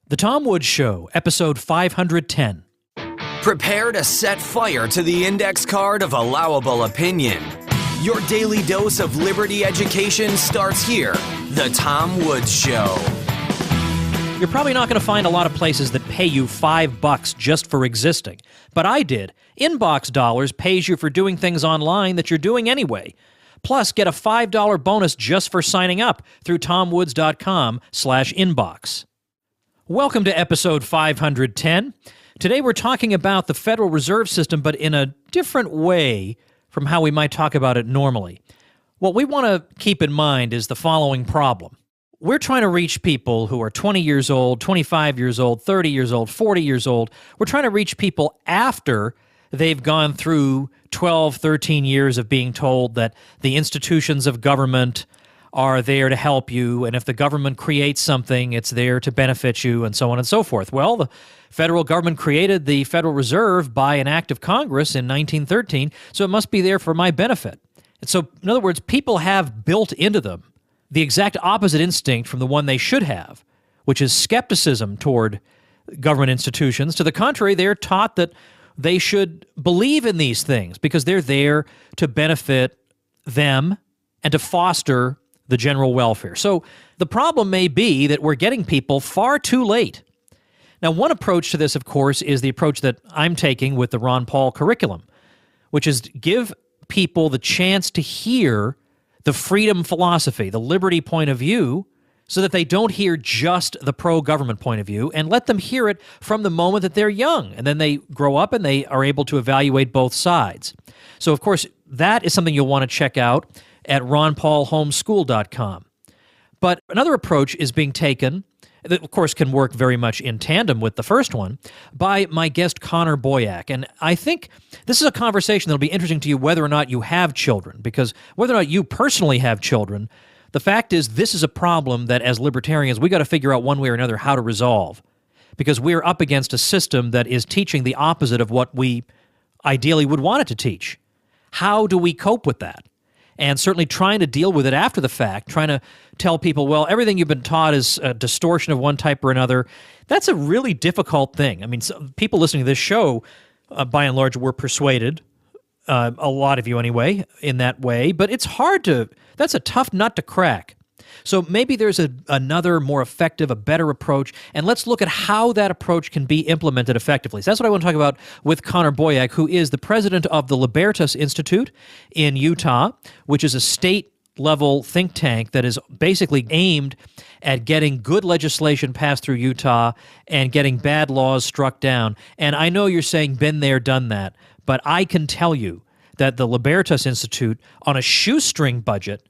The Tom Woods Show, episode 510. Prepare to set fire to the index card of allowable opinion. Your daily dose of liberty education starts here. The Tom Woods Show. You're probably not going to find a lot of places that pay you $5 just for existing. But I did. Inbox Dollars pays you for doing things online that you're doing anyway. Plus, get a $5 bonus just for signing up through tomwoods.com/inbox. Welcome to episode 510. Today we're talking about the Federal Reserve System, but in a different way from how we might talk about it normally. What we want to keep in mind is the following problem. We're trying to reach people who are 20 years old, 25 years old, 30 years old, 40 years old. We're trying to reach people after they've gone through 12, 13 years of being told that the institutions of government are there to help you, and if the government creates something, it's there to benefit you, and so on and so forth. Well, the federal government created the Federal Reserve by an act of Congress in 1913, so it must be there for my benefit. And so, in other words, people have built into them the exact opposite instinct from the one they should have, which is skepticism toward government institutions. To the contrary, they're taught that they should believe in these things because they're there to benefit them and to foster the general welfare. So the problem may be that we're getting people far too late. Now, one approach to this, of course, is the approach that I'm taking with the Ron Paul curriculum, which is give people the chance to hear the freedom philosophy, the liberty point of view, so that they don't hear just the pro-government point of view, and let them hear it from the moment that they're young. And then they grow up and they are able to evaluate both sides. So, of course, that is something you'll want to check out at ronpaulhomeschool.com. But another approach is being taken, that of course can work very much in tandem with the first one, by my guest Connor Boyack. And I think this is a conversation that'll be interesting to you whether or not you have children, because whether or not you personally have children, the fact is this is a problem that as libertarians we got to figure out one way or another how to resolve, because we're up against a system that is teaching the opposite of what we ideally would want it to teach. How do we cope with that? And certainly trying to deal with it after the fact, trying to tell people, well, everything you've been taught is a distortion of one type or another. That's a really difficult thing. I mean, people listening to this show, by and large, were persuaded, a lot of you anyway, in that way. But it's hard to, that's a tough nut to crack. So maybe there's another more effective, a better approach, and let's look at how that approach can be implemented effectively. So that's what I want to talk about with Connor Boyack, who is the president of the Libertas Institute in Utah, which is a state-level think tank that is basically aimed at getting good legislation passed through Utah and getting bad laws struck down. And I know you're saying, been there, done that, but I can tell you that the Libertas Institute, on a shoestring budget,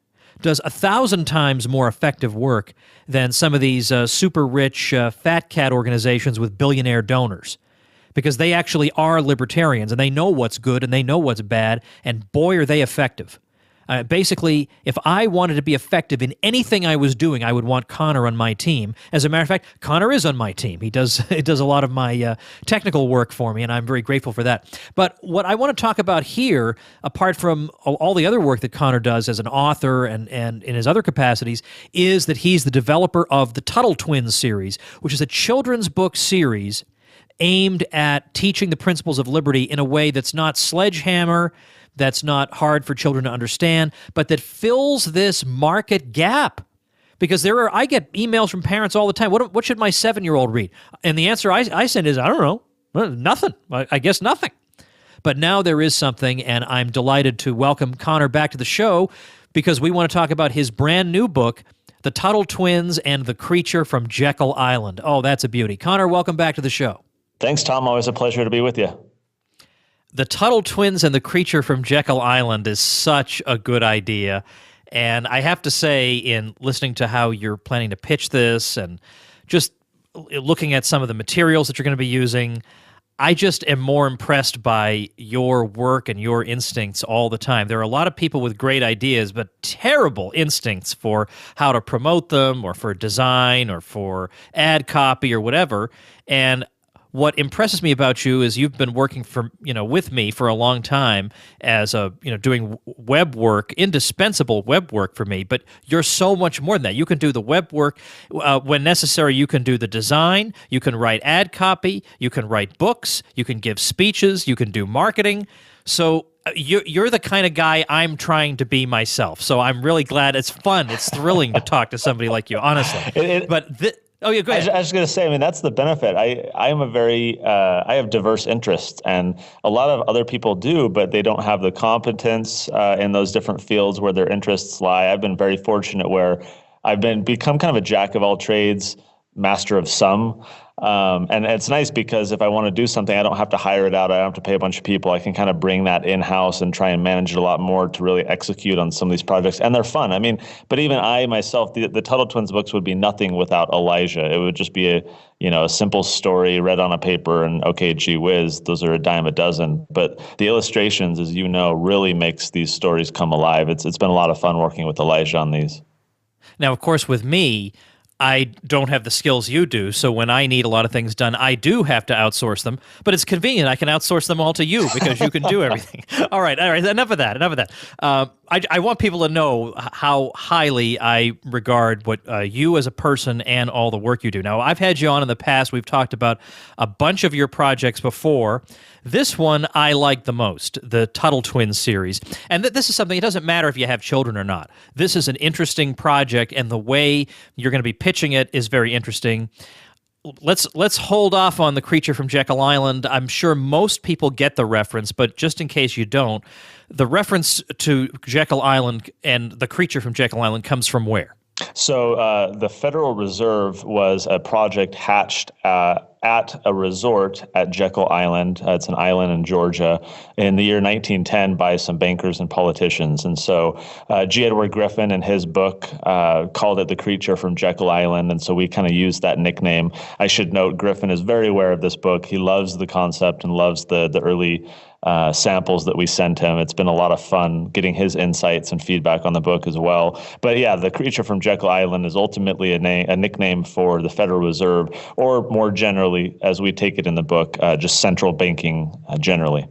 does 1,000 times more effective work than some of these super rich fat cat organizations with billionaire donors, because they actually are libertarians and they know what's good and they know what's bad, and boy, are they effective. Basically, if I wanted to be effective in anything I was doing, I would want Connor on my team. As a matter of fact, Connor is on my team. He does a lot of my technical work for me, and I'm very grateful for that. But what I want to talk about here, apart from all the other work that Connor does as an author and in his other capacities, is that he's the developer of the Tuttle Twins series, which is a children's book series aimed at teaching the principles of liberty in a way that's not sledgehammer, that's not hard for children to understand, but that fills this market gap. Because I get emails from parents all the time. What should my 7-year-old read? And the answer I send is, I don't know, nothing. I guess nothing. But now there is something, and I'm delighted to welcome Connor back to the show because we want to talk about his brand new book, The Tuttle Twins and the Creature from Jackal Island. Oh, that's a beauty. Connor, welcome back to the show. Thanks, Tom. Always a pleasure to be with you. The Tuttle Twins and the Creature from Jackal Island is such a good idea. And I have to say, in listening to how you're planning to pitch this and just looking at some of the materials that you're going to be using, I just am more impressed by your work and your instincts all the time. There are a lot of people with great ideas, but terrible instincts for how to promote them or for design or for ad copy or whatever. And what impresses me about you is you've been working with me for a long time as doing web work, indispensable web work for me, but you're so much more than that. You can do the web work when necessary. You can do the design, you can write ad copy, you can write books, you can give speeches, you can do marketing. So you're the kind of guy I'm trying to be myself. So I'm really glad. It's fun. It's thrilling to talk to somebody like you, honestly. Oh yeah, go ahead. I was going to say, I mean, that's the benefit. I am I have diverse interests, and a lot of other people do, but they don't have the competence in those different fields where their interests lie. I've been very fortunate where I've become kind of a jack of all trades, master of some. And it's nice because if I want to do something, I don't have to hire it out. I don't have to pay a bunch of people. I can kind of bring that in-house and try and manage it a lot more to really execute on some of these projects. And they're fun. I mean, but even I myself, the Tuttle Twins books would be nothing without Elijah. It would just be a simple story read on a paper and okay, gee whiz, those are a dime a dozen. But the illustrations, as you know, really makes these stories come alive. It's been a lot of fun working with Elijah on these. Now, of course, with me, I don't have the skills you do, so when I need a lot of things done, I do have to outsource them. But it's convenient; I can outsource them all to you because you can do everything. All right. Enough of that. I want people to know how highly I regard what you as a person and all the work you do. Now, I've had you on in the past. We've talked about a bunch of your projects before. This one I like the most, the Tuttle Twins series. And this is something, it doesn't matter if you have children or not. This is an interesting project, and the way you're going to be pitching it is very interesting. Let's hold off on the creature from Jackal Island. I'm sure most people get the reference, but just in case you don't, the reference to Jackal Island and the creature from Jackal Island comes from where? So the Federal Reserve was a project hatched at a resort at Jackal Island. It's an island in Georgia in the year 1910 by some bankers and politicians. And so G. Edward Griffin in his book called it the creature from Jackal Island. And so we kind of used that nickname. I should note Griffin is very aware of this book. He loves the concept and loves the early samples that we sent him. It's been a lot of fun getting his insights and feedback on the book as well. But yeah, the creature from Jackal Island is ultimately a nickname for the Federal Reserve, or more generally, as we take it in the book, just central banking generally.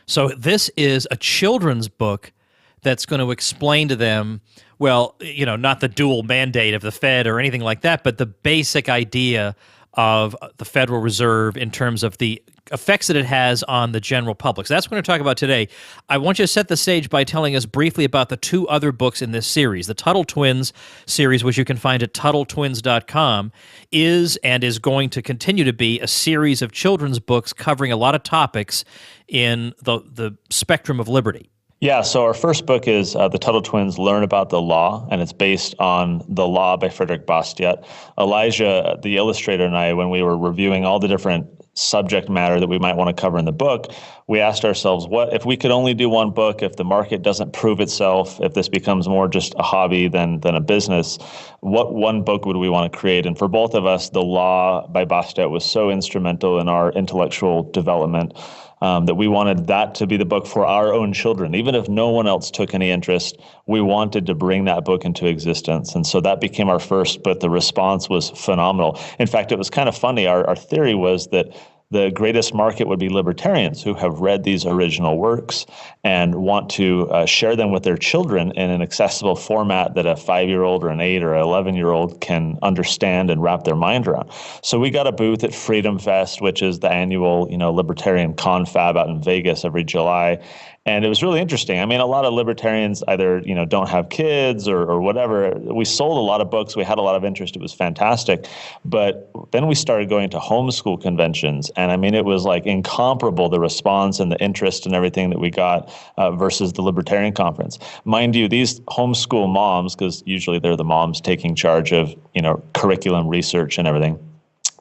So this is a children's book that's going to explain to them, well, not the dual mandate of the Fed or anything like that, but the basic idea of the Federal Reserve in terms of the effects that it has on the general public. So that's what we're going to talk about today. I want you to set the stage by telling us briefly about the two other books in this series. The Tuttle Twins series, which you can find at TuttleTwins.com, is and is going to continue to be a series of children's books covering a lot of topics in the spectrum of liberty. Yeah, so our first book is The Tuttle Twins Learn About the Law, and it's based on The Law by Frederick Bastiat. Elijah, the illustrator, and I, when we were reviewing all the different subject matter that we might want to cover in the book, we asked ourselves, what if we could only do one book, if the market doesn't prove itself, if this becomes more just a hobby than a business, what one book would we want to create? And for both of us, The Law by Bastiat was so instrumental in our intellectual development that we wanted that to be the book for our own children. Even if no one else took any interest, we wanted to bring that book into existence. And so that became our first, but the response was phenomenal. In fact, it was kind of funny. Our theory was that the greatest market would be libertarians who have read these original works and want to share them with their children in an accessible format that a 5-year-old or an 8 or 11-year-old can understand and wrap their mind around. So we got a booth at Freedom Fest, which is the annual, libertarian confab out in Vegas every July. And it was really interesting. I mean, a lot of libertarians either, don't have kids or whatever. We sold a lot of books. We had a lot of interest. It was fantastic. But then we started going to homeschool conventions. And I mean, it was like incomparable, the response and the interest and everything that we got versus the Libertarian Conference. Mind you, these homeschool moms, because usually they're the moms taking charge of, curriculum research and everything.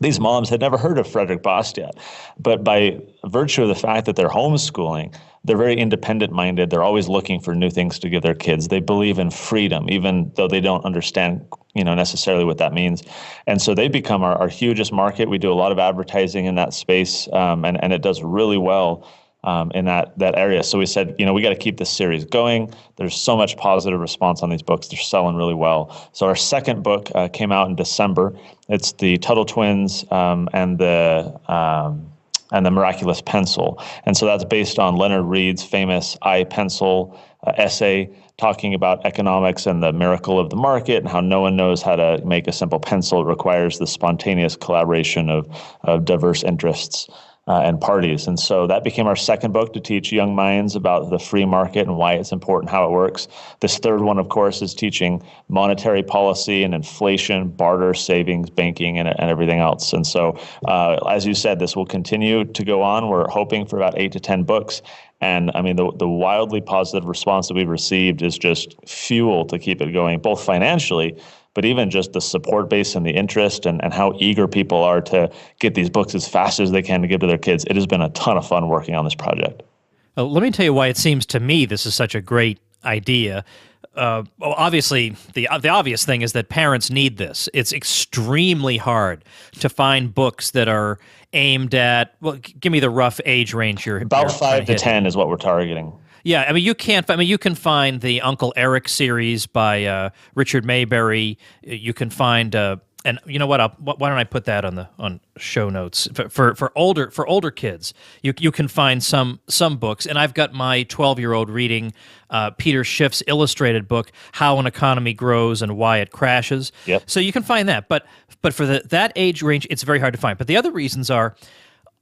These moms had never heard of Frederick Bastiat, but by virtue of the fact that they're homeschooling, they're very independent-minded. They're always looking for new things to give their kids. They believe in freedom, even though they don't understand, necessarily what that means. And so they become our hugest market. We do a lot of advertising in that space, and it does really well. in that area. So we said, we got to keep this series going. There's so much positive response on these books. They're selling really well. So our second book came out in December. It's the Tuttle Twins and the Miraculous Pencil. And so that's based on Leonard Read's famous I Pencil essay talking about economics and the miracle of the market and how no one knows how to make a simple pencil. It requires the spontaneous collaboration of diverse interests and parties. And so that became our second book to teach young minds about the free market and why it's important, how it works. This third one, of course, is teaching monetary policy and inflation, barter, savings, banking, and everything else. And so, as you said, this will continue to go on. We're hoping for about 8 to 10 books. And I mean, the wildly positive response that we've received is just fuel to keep it going, both financially, but even just the support base and the interest and how eager people are to get these books as fast as they can to give to their kids. It has been a ton of fun working on this project. Let me tell you why it seems to me this is such a great idea. Obviously, the obvious thing is that parents need this. It's extremely hard to find books that are aimed at, well, give me the rough age range here. About 5 to 10 is what we're targeting. Yeah, I mean, you can find the Uncle Eric series by Richard Mayberry. You can find, and you know what? Why don't I put that on show notes for older kids? You can find some books, and I've got my 12-year-old reading Peter Schiff's illustrated book, How an Economy Grows and Why It Crashes. Yep. So you can find that, but for that age range, it's very hard to find. But the other reasons are,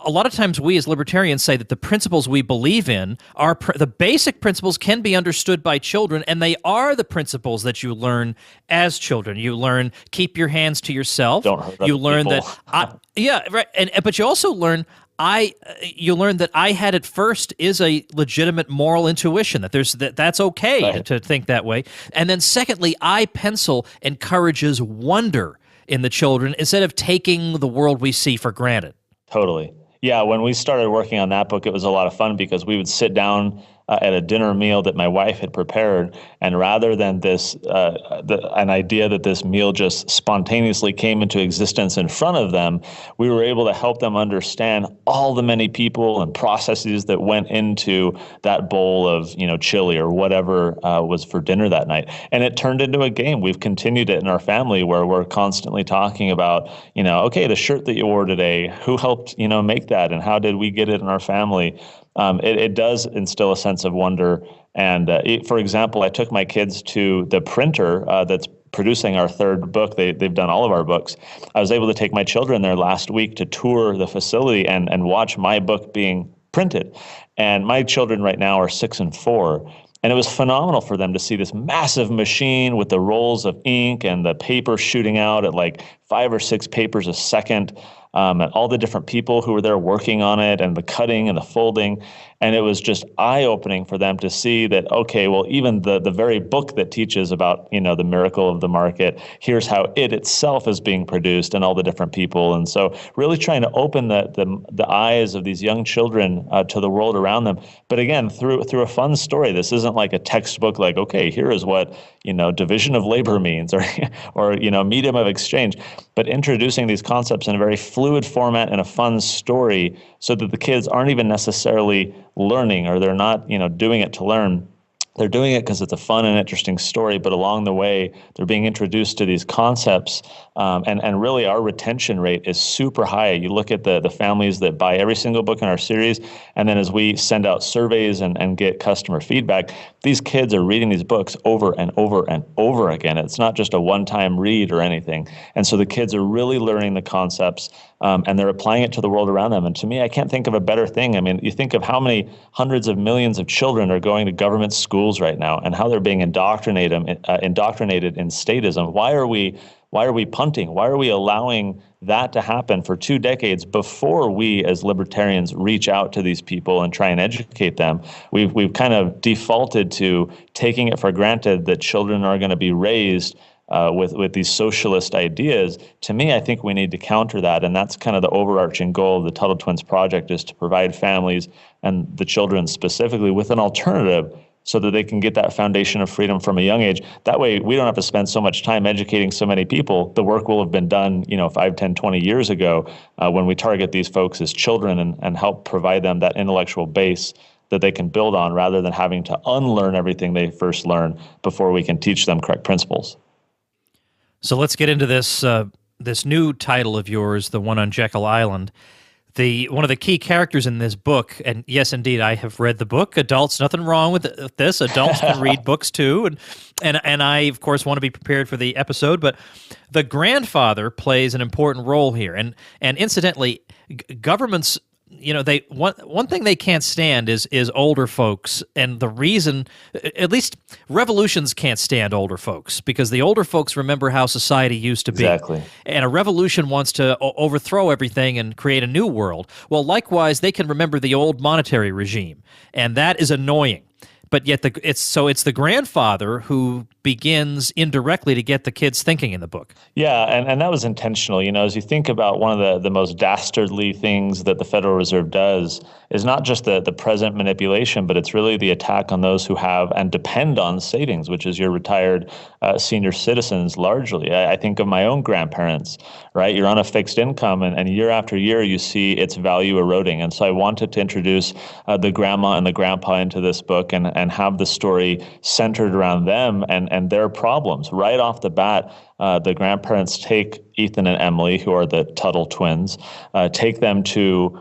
a lot of times we as libertarians say that the principles we believe in are the basic principles can be understood by children, and they are the principles that you learn as children. You learn keep your hands to yourself. Don't hurt you learn people. But you also learn that I had it first is a legitimate moral intuition, that that's okay to think that way. And then secondly, I Pencil encourages wonder in the children instead of taking the world we see for granted. Totally. Yeah, when we started working on that book, it was a lot of fun because we would sit down at a dinner meal that my wife had prepared, and rather than an idea that this meal just spontaneously came into existence in front of them, we were able to help them understand all the many people and processes that went into that bowl of chili or whatever was for dinner that night. And it turned into a game. We've continued it in our family where we're constantly talking about, okay, the shirt that you wore today, who helped make that, and how did we get it in our family? It does instill a sense of wonder. And for example, I took my kids to the printer that's producing our third book. They've done all of our books. I was able to take my children there last week to tour the facility and watch my book being printed. And my children right now are 6 and 4. And it was phenomenal for them to see this massive machine with the rolls of ink and the paper shooting out at like 5 or 6 papers a second. And all the different people who were there working on it and the cutting and the folding. And it was just eye-opening for them to see that, okay, well, even the very book that teaches about, the miracle of the market, here's how it itself is being produced and all the different people. And so really trying to open the eyes of these young children to the world around them. But again, through a fun story. This isn't like a textbook like, okay, here is what, division of labor means or medium of exchange. But introducing these concepts in a very fluid format and a fun story so that the kids aren't even necessarily learning, or they're not, doing it to learn. They're doing it because it's a fun and interesting story, but along the way, they're being introduced to these concepts, and really our retention rate is super high. You look at the families that buy every single book in our series, and then as we send out surveys and get customer feedback, these kids are reading these books over and over and over again. It's not just a one-time read or anything. And so the kids are really learning the concepts, and they're applying it to the world around them. And to me, I can't think of a better thing. I mean, you think of how many hundreds of millions of children are going to government schools right now and how they're being indoctrinated in statism. Why are we punting? Why are we allowing that to happen for 2 decades before we as libertarians reach out to these people and try and educate them? We've kind of defaulted to taking it for granted that children are going to be raised with these socialist ideas. To me, I think we need to counter that, and that's kind of the overarching goal of the Tuttle Twins project, is to provide families and the children specifically with an alternative so that they can get that foundation of freedom from a young age. That way, we don't have to spend so much time educating so many people. The work will have been done, 5, 10, 20 years ago when we target these folks as children and help provide them that intellectual base that they can build on rather than having to unlearn everything they first learned before we can teach them correct principles. So let's get into this new title of yours, the one on Jekyll Island. One of the key characters in this book, and yes, indeed, I have read the book. Adults, nothing wrong with this. Adults can read books too, and I, of course, want to be prepared for the episode. But the grandfather plays an important role here, and incidentally, governments. One thing they can't stand is older folks, and the reason, at least revolutions can't stand older folks, because the older folks remember how society used to be. Exactly. And a revolution wants to overthrow everything and create a new world. Well, likewise, they can remember the old monetary regime, and that is annoying. But yet it's the grandfather who begins indirectly to get the kids thinking in the book. Yeah, and that was intentional. As you think about one of the most dastardly things that the Federal Reserve does is not just the present manipulation, but it's really the attack on those who have and depend on savings, which is your retired senior citizens largely. I think of my own grandparents, right? You're on a fixed income, and year after year you see its value eroding. And so I wanted to introduce the grandma and the grandpa into this book and have the story centered around them and their problems. Right off the bat, the grandparents take Ethan and Emily, who are the Tuttle Twins, take them to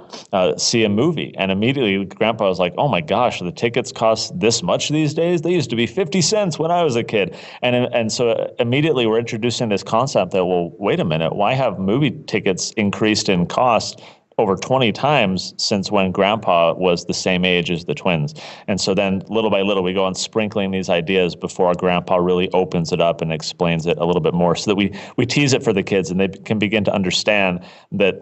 see a movie. And immediately Grandpa was like, oh my gosh, the tickets cost this much these days? They used to be 50 cents when I was a kid. And so immediately we're introducing this concept that, well, wait a minute, why have movie tickets increased in cost over 20 times since when Grandpa was the same age as the twins? And so then little by little we go on sprinkling these ideas before our Grandpa really opens it up and explains it a little bit more, so that we tease it for the kids and they can begin to understand that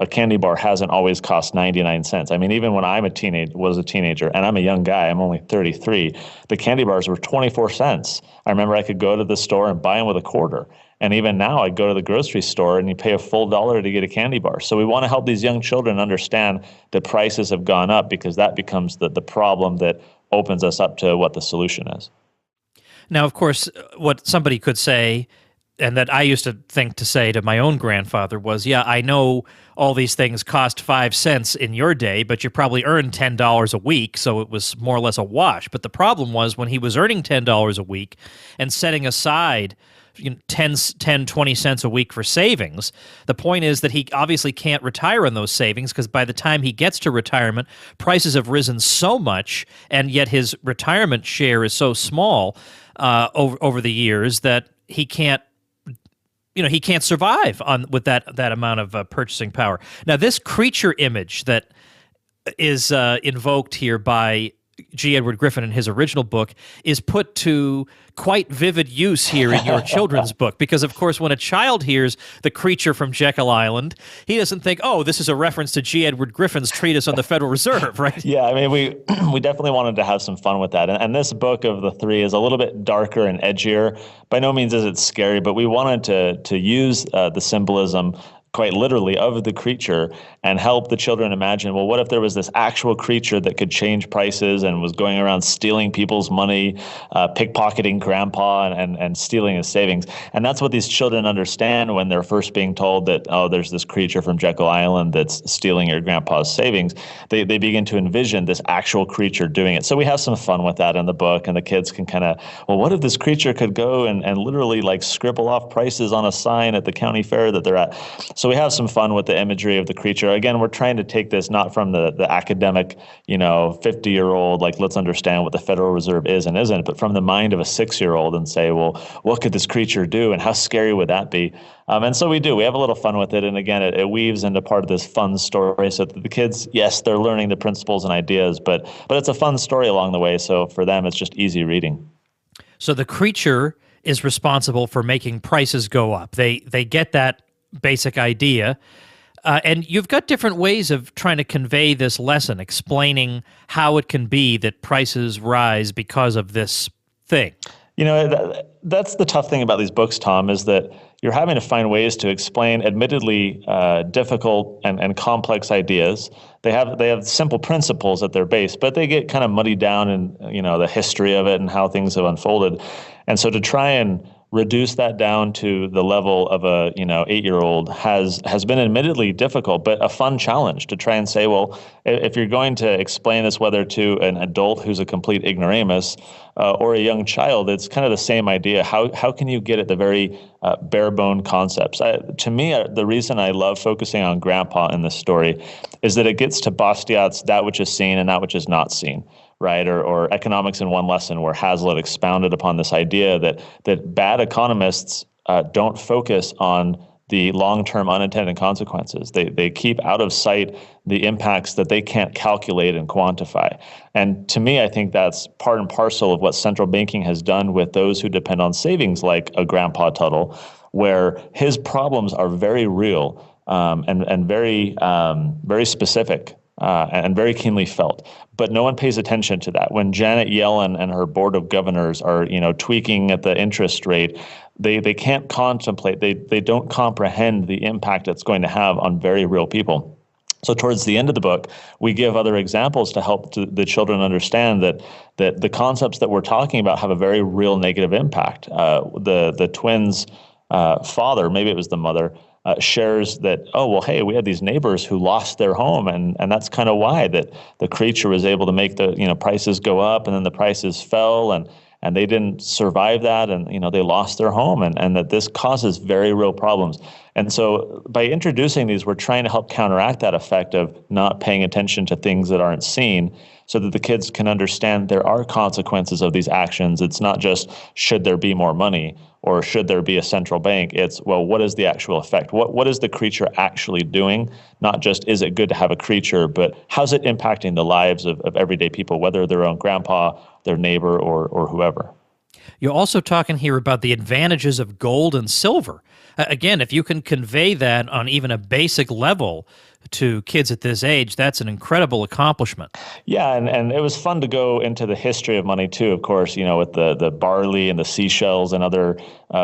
a candy bar hasn't always cost 99 cents. I mean, even when was a teenager, and I'm a young guy, I'm only 33, the candy bars were 24 cents. I remember I could go to the store and buy them with a quarter. And even now, I go to the grocery store and you pay a full $1 to get a candy bar. So we want to help these young children understand that prices have gone up, because that becomes the problem that opens us up to what the solution is. Now, of course, what somebody could say, and that I used to think to say to my own grandfather, was, yeah, I know all these things cost 5 cents in your day, but you probably earned $10 a week, so it was more or less a wash. But the problem was when he was earning $10 a week and setting aside 10, 20 cents a week for savings. The point is that he obviously can't retire on those savings, because by the time he gets to retirement, prices have risen so much, and yet his retirement share is so small over the years that he can't survive with that amount of purchasing power. Now, this creature image that is invoked here by G. Edward Griffin in his original book is put to quite vivid use here in your children's book, because, of course, when a child hears the creature from Jekyll Island, he doesn't think, oh, this is a reference to G. Edward Griffin's treatise on the Federal Reserve, right? Yeah, I mean, we definitely wanted to have some fun with that. And this book of the three is a little bit darker and edgier. By no means is it scary, but we wanted to use the symbolism quite literally of the creature and help the children imagine, well, what if there was this actual creature that could change prices and was going around stealing people's money, pickpocketing Grandpa and stealing his savings. And that's what these children understand when they're first being told that, oh, there's this creature from Jekyll Island that's stealing your grandpa's savings. They begin to envision this actual creature doing it. So we have some fun with that in the book, and the kids can kind of, well, what if this creature could go and literally like scribble off prices on a sign at the county fair that they're at? So we have some fun with the imagery of the creature. Again, we're trying to take this not from the academic, 50-year-old, like, let's understand what the Federal Reserve is and isn't, but from the mind of a 6-year-old and say, well, what could this creature do and how scary would that be? And so we do. We have a little fun with it. And again, it weaves into part of this fun story so that the kids, yes, they're learning the principles and ideas, but it's a fun story along the way. So for them, it's just easy reading. So the creature is responsible for making prices go up. They get that basic idea. And you've got different ways of trying to convey this lesson, explaining how it can be that prices rise because of this thing. That's the tough thing about these books, Tom, is that you're having to find ways to explain admittedly difficult and complex ideas. They have simple principles at their base, but they get kind of muddied down in the history of it and how things have unfolded. And so to try and reduce that down to the level of a 8-year-old has been admittedly difficult, but a fun challenge to try and say, well, if you're going to explain this whether to an adult who's a complete ignoramus or a young child, it's kind of the same idea. How can you get at the very bare bone concepts? To me, the reason I love focusing on Grandpa in this story is that it gets to Bastiat's that which is seen and that which is not seen. Right, or Economics in One Lesson, where Hazlitt expounded upon this idea that bad economists don't focus on the long-term unintended consequences. They keep out of sight the impacts that they can't calculate and quantify. And to me, I think that's part and parcel of what central banking has done with those who depend on savings, like a Grandpa Tuttle, where his problems are very real and very very specific. And very keenly felt. But no one pays attention to that. When Janet Yellen and her board of governors are, tweaking at the interest rate, they can't contemplate, they don't comprehend the impact it's going to have on very real people. So towards the end of the book, we give other examples to help the children understand that the concepts that we're talking about have a very real negative impact. The twins' father, maybe it was the mother, shares that, oh, well, hey, we had these neighbors who lost their home, and that's kind of why that the creature was able to make the prices go up, and then the prices fell, and they didn't survive that, and they lost their home, and that this causes very real problems. And so by introducing these, we're trying to help counteract that effect of not paying attention to things that aren't seen, so that the kids can understand there are consequences of these actions. It's not just should there be more money or should there be a central bank. It's, well, what is the actual effect? What is the creature actually doing? Not just is it good to have a creature, but how's it impacting the lives of everyday people, whether their own grandpa, their neighbor, or whoever. You're also talking here about the advantages of gold and silver. Again, if you can convey that on even a basic level to kids at this age, that's an incredible accomplishment. Yeah, and it was fun to go into the history of money too, of course, with the barley and the seashells and other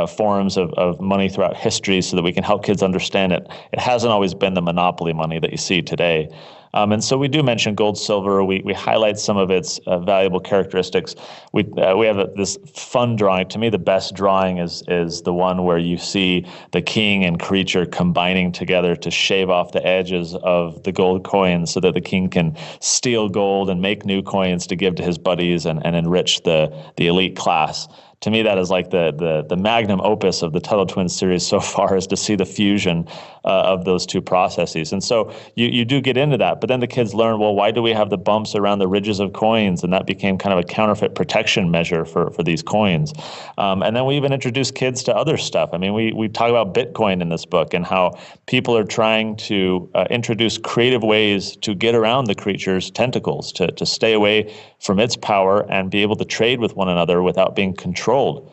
forms of money throughout history so that we can help kids understand it. It hasn't always been the monopoly money that you see today. And so we do mention gold, silver. We highlight some of its valuable characteristics. We have this fun drawing. To me, the best drawing is the one where you see the king and creature combining together to shave off the edges of the gold coins so that the king can steal gold and make new coins to give to his buddies and enrich the elite class. To me, that is like the magnum opus of the Tuttle Twins series so far, is to see the fusion of those two processes. And so you do get into that, but then the kids learn, well, why do we have the bumps around the ridges of coins? And that became kind of a counterfeit protection measure for these coins. And then we even introduce kids to other stuff. I mean, we talk about Bitcoin in this book and how people are trying to introduce creative ways to get around the creature's tentacles, to stay away from its power and be able to trade with one another without being controlled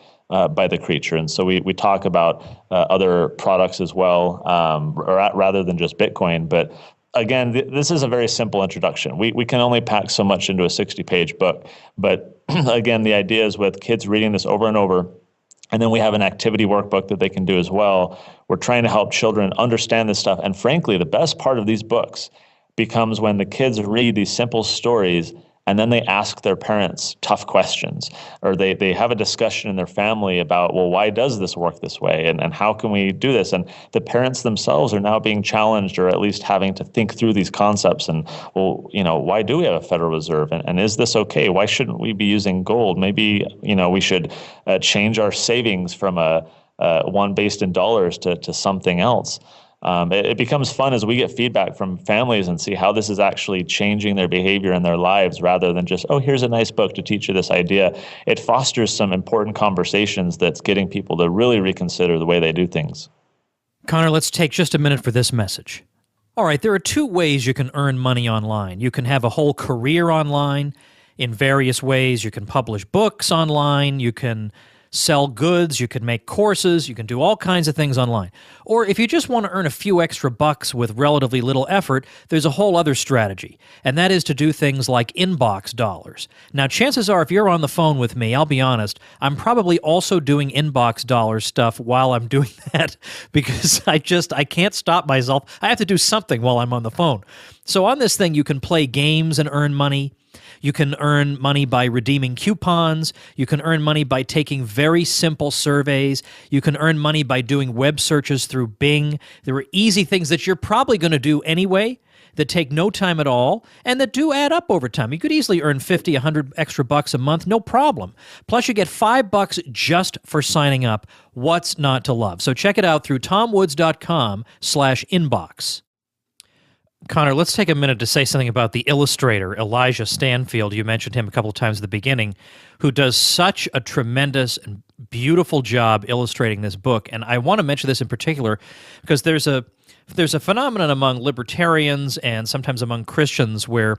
by the creature. And so we talk about other products as well, rather than just Bitcoin. But again, this is a very simple introduction. We can only pack so much into a 60-page book. But again, the idea is with kids reading this over and over, and then we have an activity workbook that they can do as well. We're trying to help children understand this stuff. And frankly, the best part of these books becomes when the kids read these simple stories and then they ask their parents tough questions, or they have a discussion in their family about, well, why does this work this way? And how can we do this? And the parents themselves are now being challenged, or at least having to think through these concepts. And, well, why do we have a Federal Reserve? And is this okay? Why shouldn't we be using gold? Maybe, we should change our savings from one based in dollars to something else. It becomes fun as we get feedback from families and see how this is actually changing their behavior in their lives, rather than just, oh, here's a nice book to teach you this idea. It fosters some important conversations that's getting people to really reconsider the way they do things. Connor, let's take just a minute for this message. All right, there are two ways you can earn money online. You can have a whole career online in various ways. You can publish books online. You can sell goods, you can make courses, you can do all kinds of things online. Or if you just want to earn a few extra bucks with relatively little effort, there's a whole other strategy, and that is to do things like inbox dollars. Now, chances are, if you're on the phone with me, I'll be honest, I'm probably also doing inbox dollars stuff while I'm doing that because I can't stop myself. I have to do something while I'm on the phone. So on this thing, you can play games and earn money. You can earn money by redeeming coupons. You can earn money by taking very simple surveys. You can earn money by doing web searches through Bing. There are easy things that you're probably going to do anyway that take no time at all and that do add up over time. You could easily earn 50, 100 extra bucks a month, no problem. Plus, you get $5 just for signing up. What's not to love? So check it out through tomwoods.com/inbox. Connor, let's take a minute to say something about the illustrator, Elijah Stanfield. You mentioned him a couple of times at the beginning, who does such a tremendous and beautiful job illustrating this book. And I want to mention this in particular because there's a phenomenon among libertarians and sometimes among Christians where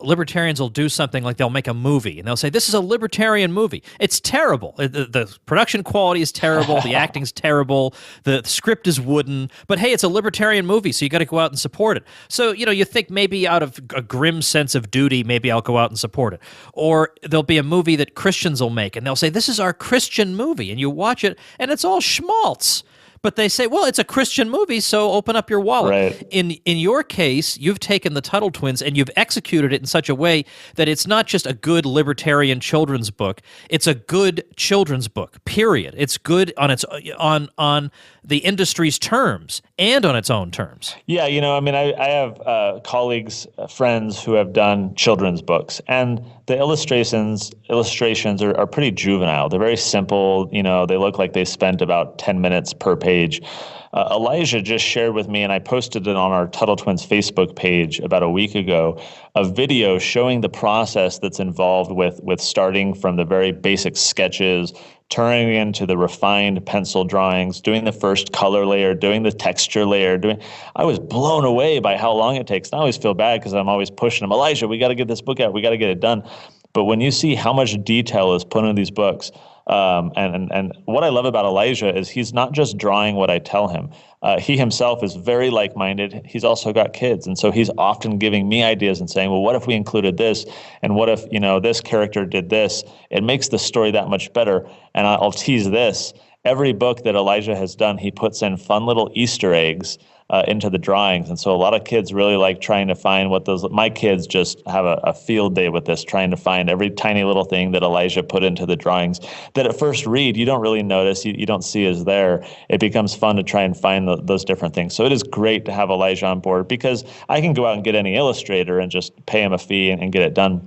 libertarians will do something like they'll make a movie and they'll say, this is a libertarian movie. It's terrible. The production quality is terrible. The acting's terrible. The script is wooden. But hey, it's a libertarian movie, so you got to go out and support it. So, you think maybe out of a grim sense of duty, maybe I'll go out and support it. Or there'll be a movie that Christians will make and they'll say, this is our Christian movie. And you watch it and it's all schmaltz. But they say, well, it's a Christian movie, so open up your wallet. Right. In your case, you've taken the Tuttle Twins and you've executed it in such a way that it's not just a good libertarian children's book. It's a good children's book, period. It's good on its on the industry's terms and on its own terms. Yeah, I have colleagues, friends who have done children's books, and the illustrations are pretty juvenile. They're very simple. They look like they spent about 10 minutes per page. Elijah just shared with me, and I posted it on our Tuttle Twins Facebook page about a week ago, a video showing the process that's involved with starting from the very basic sketches, turning into the refined pencil drawings, doing the first color layer, doing the texture layer. I was blown away by how long it takes. And I always feel bad because I'm always pushing him, Elijah, we got to get this book out. We got to get it done. But when you see how much detail is put into these books, and what I love about Elijah is he's not just drawing what I tell him. He himself is very like-minded. He's also got kids. And so he's often giving me ideas and saying, well, what if we included this? And what if, this character did this? It makes the story that much better. And I'll tease this. Every book that Elijah has done, he puts in fun little Easter eggs into the drawings. And so a lot of kids really like trying to find my kids just have a field day with this, trying to find every tiny little thing that Elijah put into the drawings that at first read, you don't really notice, you don't see is there. It becomes fun to try and find those different things. So it is great to have Elijah on board because I can go out and get any illustrator and just pay him a fee and get it done.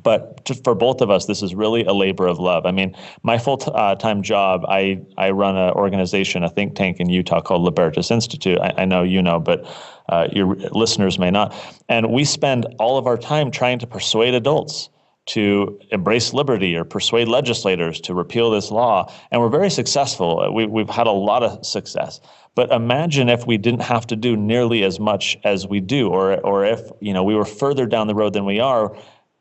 But for both of us, this is really a labor of love. I mean, my full-time job, I run an organization, a think tank in Utah called Libertas Institute. I know you know, but your listeners may not. And we spend all of our time trying to persuade adults to embrace liberty or persuade legislators to repeal this law. And we're very successful. We've had a lot of success. But imagine if we didn't have to do nearly as much as we do, or if we were further down the road than we are,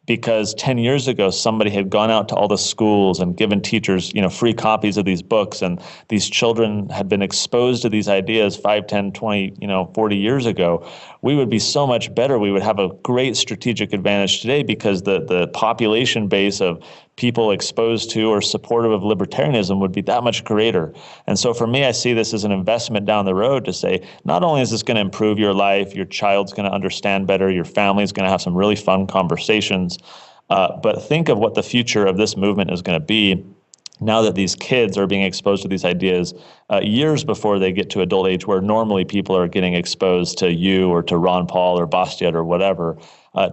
because 10 years ago, somebody had gone out to all the schools and given teachers, free copies of these books, and these children had been exposed to these ideas 5, 10, 20, 40 years ago. We would be so much better. We would have a great strategic advantage today because the population base of people exposed to or supportive of libertarianism would be that much greater. And so for me, I see this as an investment down the road to say, not only is this going to improve your life, your child's going to understand better, your family's going to have some really fun conversations, but think of what the future of this movement is going to be now that these kids are being exposed to these ideas years before they get to adult age, where normally people are getting exposed to you or to Ron Paul or Bastiat or whatever.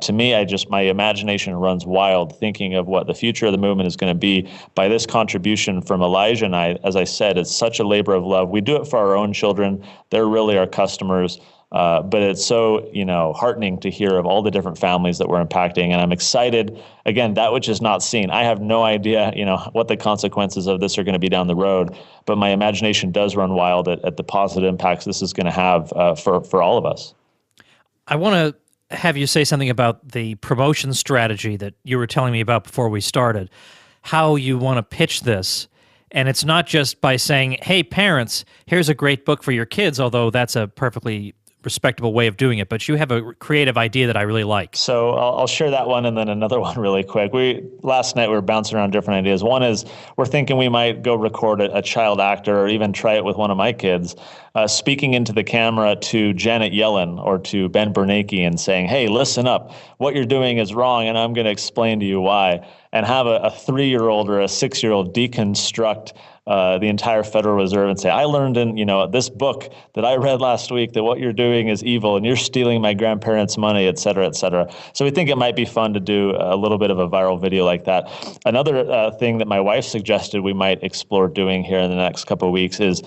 To me, my imagination runs wild thinking of what the future of the movement is going to be by this contribution from Elijah and I. As I said, it's such a labor of love. We do it for our own children. They're really our customers. But it's so, heartening to hear of all the different families that we're impacting. And I'm excited, again, that which is not seen. I have no idea, what the consequences of this are going to be down the road. But my imagination does run wild at the positive impacts this is going to have for all of us. I want to have you say something about the promotion strategy that you were telling me about before we started, how you want to pitch this. And it's not just by saying, hey, parents, here's a great book for your kids, although that's a perfectly respectable way of doing it, but you have a creative idea that I really like. So I'll share that one and then another one really quick. Last night we were bouncing around different ideas. One is we're thinking we might go record a child actor or even try it with one of my kids, speaking into the camera to Janet Yellen or to Ben Bernanke and saying, hey, listen up, what you're doing is wrong and I'm going to explain to you why. And have a 3-year-old or a 6-year-old deconstruct the entire Federal Reserve and say, I learned in this book that I read last week that what you're doing is evil and you're stealing my grandparents' money, et cetera, et cetera. So we think it might be fun to do a little bit of a viral video like that. Another thing that my wife suggested we might explore doing here in the next couple of weeks is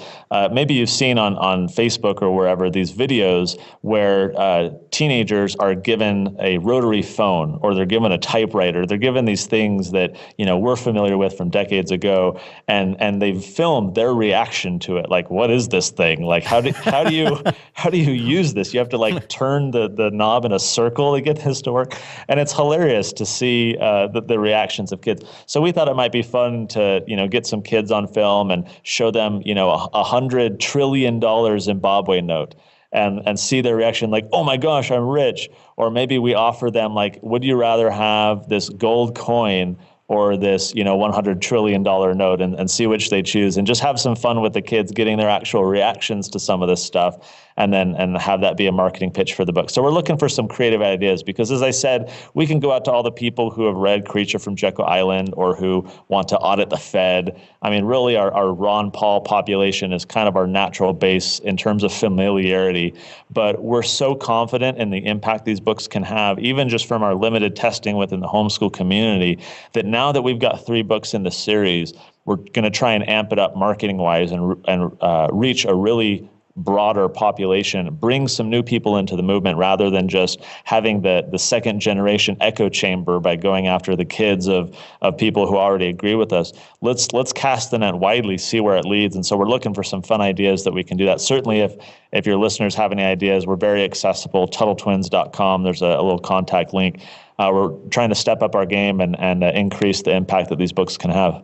maybe you've seen on Facebook or wherever these videos where teenagers are given a rotary phone or they're given a typewriter. They're given these things that we're familiar with from decades ago, and they've filmed their reaction to it. Like, what is this thing? Like, how do you use this? You have to like turn the knob in a circle to get this to work, and it's hilarious to see the reactions of kids. So we thought it might be fun to get some kids on film and show them $100 trillion Zimbabwe note. And see their reaction like, oh my gosh, I'm rich. Or maybe we offer them like, would you rather have this gold coin or this $100 trillion note, and see which they choose, and just have some fun with the kids getting their actual reactions to some of this stuff, and have that be a marketing pitch for the book. So we're looking for some creative ideas because, as I said, we can go out to all the people who have read Creature from Jekyll Island or who want to audit the Fed. I mean, really our Ron Paul population is kind of our natural base in terms of familiarity, but we're so confident in the impact these books can have, even just from our limited testing within the homeschool community, that now that we've got 3 books in the series, we're going to try and amp it up marketing-wise and reach a really broader population, bring some new people into the movement rather than just having the second generation echo chamber by going after the kids of people who already agree with us. Let's cast the net widely, see where it leads. And so we're looking for some fun ideas that we can do that. Certainly if your listeners have any ideas, we're very accessible. TuttleTwins.com. There's a little contact link. We're trying to step up our game and increase the impact that these books can have.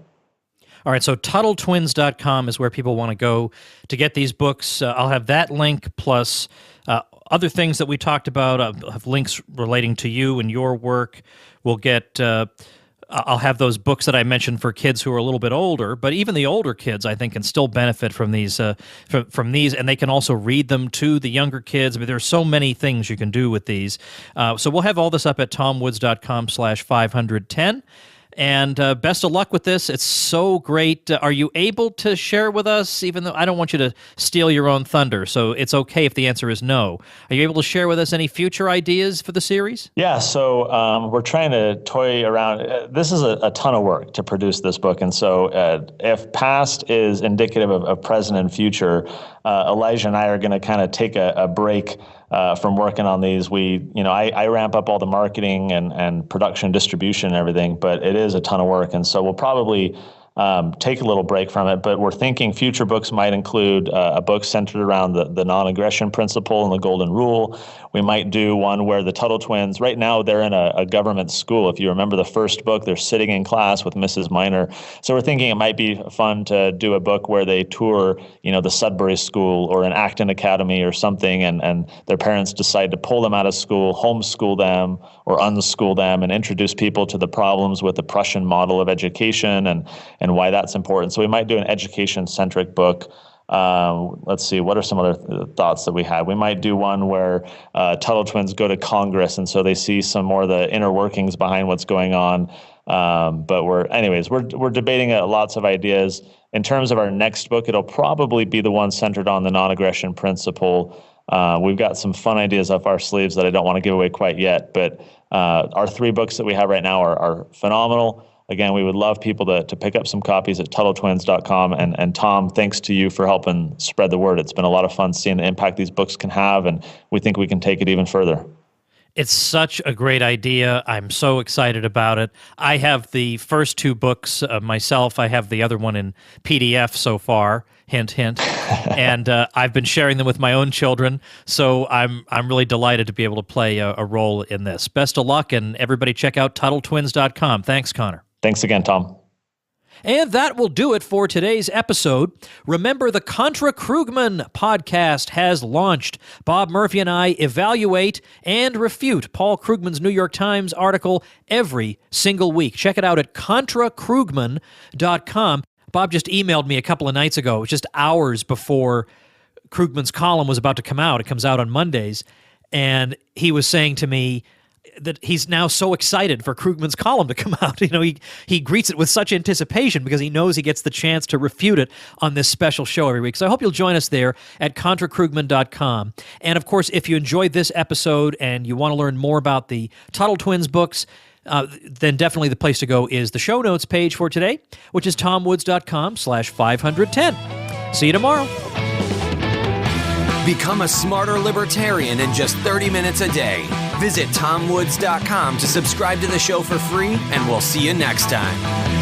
All right, so TuttleTwins.com is where people want to go to get these books. I'll have that link plus other things that we talked about. I'll have links relating to you and your work. We'll get. I'll have those books that I mentioned for kids who are a little bit older, but even the older kids, I think, can still benefit from these, from these, and they can also read them to the younger kids. I mean, there's so many things you can do with these. So we'll have all this up at tomwoods.com/510. And best of luck with this. It's so great. Are you able to share with us, even though I don't want you to steal your own thunder, so it's okay if the answer is no. Are you able to share with us any future ideas for the series? Yeah, so we're trying to toy around. This is a ton of work to produce this book. And so if past is indicative of present and future, Elijah and I are going to kind of take a break from working on these. I ramp up all the marketing and production, distribution, and everything, but it is a ton of work. And so we'll probably take a little break from it, but we're thinking future books might include a book centered around the non-aggression principle and the golden rule. We might do one where the Tuttle Twins, right now they're in a government school. If you remember the first book, they're sitting in class with Mrs. Minor. So we're thinking it might be fun to do a book where they tour, the Sudbury School or an Acton Academy or something, and their parents decide to pull them out of school, homeschool them or unschool them, and introduce people to the problems with the Prussian model of education and why that's important. So we might do an education-centric book. Let's see, what are some other thoughts that we had? We might do one where Tuttle Twins go to Congress, and so they see some more of the inner workings behind what's going on. But we're debating lots of ideas. In terms of our next book, it'll probably be the one centered on the non-aggression principle. We've got some fun ideas up our sleeves that I don't want to give away quite yet, but our 3 books that we have right now are phenomenal. Again, we would love people to pick up some copies at TuttleTwins.com. And Tom, thanks to you for helping spread the word. It's been a lot of fun seeing the impact these books can have, and we think we can take it even further. It's such a great idea. I'm so excited about it. I have the first 2 books myself. I have the other one in PDF so far. Hint, hint. And I've been sharing them with my own children. So I'm really delighted to be able to play a role in this. Best of luck, and everybody check out TuttleTwins.com. Thanks, Connor. Thanks again, Tom. And that will do it for today's episode. Remember, the Contra Krugman podcast has launched. Bob Murphy and I evaluate and refute Paul Krugman's New York Times article every single week. Check it out at contrakrugman.com. Bob just emailed me a couple of nights ago, just hours before Krugman's column was about to come out. It comes out on Mondays. And he was saying to me that he's now so excited for Krugman's column to come out. He greets it with such anticipation because he knows he gets the chance to refute it on this special show every week. So I hope you'll join us there at contrakrugman.com. And of course, if you enjoyed this episode and you want to learn more about the Tuttle Twins books, then definitely the place to go is the show notes page for today, which is tomwoods.com/510. See you tomorrow. Become a smarter libertarian in just 30 minutes a day. Visit tomwoods.com to subscribe to the show for free, and we'll see you next time.